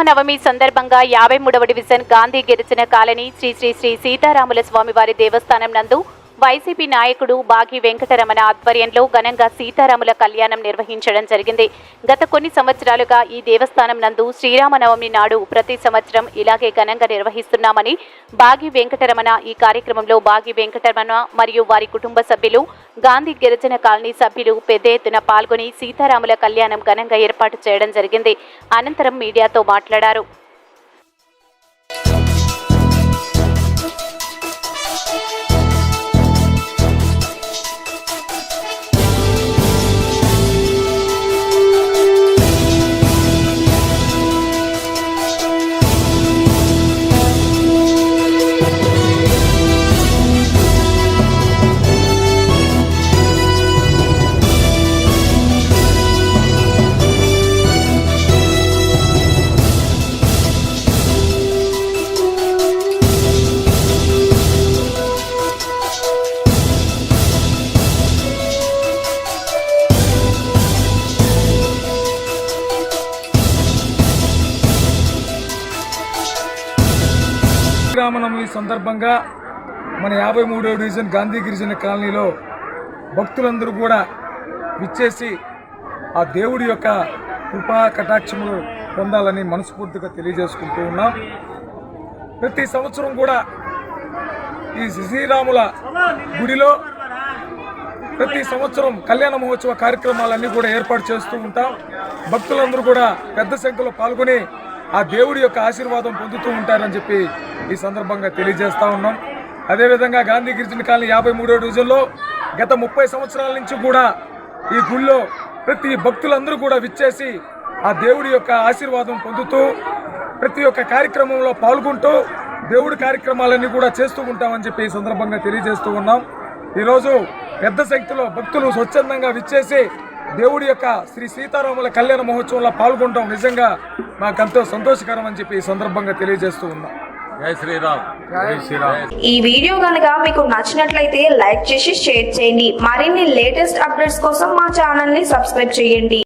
శ్రీరామనవమి సందర్భంగా 53వ డివిజన్ గాంధీ గిరిజన కాలనీ శ్రీ శ్రీ శ్రీ సీతారాముల స్వామివారి దేవస్థానం నందు వైసీపీ నాయకుడు బాగి వెంకటరమణ ఆధ్వర్యంలో ఘనంగా సీతారాముల కళ్యాణం నిర్వహించడం జరిగింది. గత కొన్ని సంవత్సరాలుగా ఈ దేవస్థానం నందు శ్రీరామనవమి నాడు ప్రతి సంవత్సరం ఇలాగే ఘనంగా నిర్వహిస్తున్నామని బాగి వెంకటరమణ ఈ కార్యక్రమంలో బాగి వెంకటరమణ మరియు వారి కుటుంబ సభ్యులు గాంధీ గిరిజన కాలనీ సభ్యులు పెద్ద ఎత్తున పాల్గొని సీతారాముల కళ్యాణం ఘనంగా ఏర్పాటు చేయడం జరిగింది. అనంతరం మీడియాతో మాట్లాడారు. శ్రీరామనవమి సందర్భంగా మన 53వ డివిజన్ గాంధీ గిరిజన కాలనీలో భక్తులందరూ కూడా విచ్చేసి ఆ దేవుడి యొక్క కృపా కటాక్షములు పొందాలని మనస్ఫూర్తిగా తెలియజేసుకుంటూ ఉన్నాం. ప్రతి సంవత్సరం కూడా ఈ శ్రీరాముల గుడిలో ప్రతి సంవత్సరం కళ్యాణ మహోత్సవ కార్యక్రమాలన్నీ కూడా ఏర్పాటు చేస్తూ ఉంటాం. భక్తులందరూ కూడా పెద్ద సంఖ్యలో పాల్గొని ఆ దేవుడి యొక్క ఆశీర్వాదం పొందుతూ ఉంటారని చెప్పి ఈ సందర్భంగా తెలియజేస్తూ ఉన్నాం. అదేవిధంగా గాంధీ గిరిజన కాలనీ 53వ డివిజన్లో గత 30 సంవత్సరాల నుంచి కూడా ఈ గుళ్ళో ప్రతి భక్తులందరూ కూడా విచ్చేసి ఆ దేవుడి యొక్క ఆశీర్వాదం పొందుతూ ప్రతి ఒక్క కార్యక్రమంలో పాల్గొంటూ దేవుడి కార్యక్రమాలన్నీ కూడా చేస్తూ ఉంటామని చెప్పి ఈ సందర్భంగా తెలియజేస్తూ ఉన్నాం. ఈరోజు పెద్ద సంఖ్యలో భక్తులు స్వచ్ఛందంగా విచ్చేసి దేవుడి యొక్క శ్రీ సీతారాముల కళ్యాణ మహోత్సవంలో పాల్గొనడం నిజంగా మాకెంతో సంతోషకరం అని చెప్పి ఈ సందర్భంగా తెలియజేస్తూ ఉన్నాం. జై శ్రీరామ్. జై శ్రీరామ్. ఈ వీడియో గనుక మీకు నచ్చినట్లయితే లైక్ చేసి షేర్ చేయండి. మరిన్ని లేటెస్ట్ అప్డేట్స్ కోసం మా ఛానల్ ని సబ్స్క్రైబ్ చేయండి.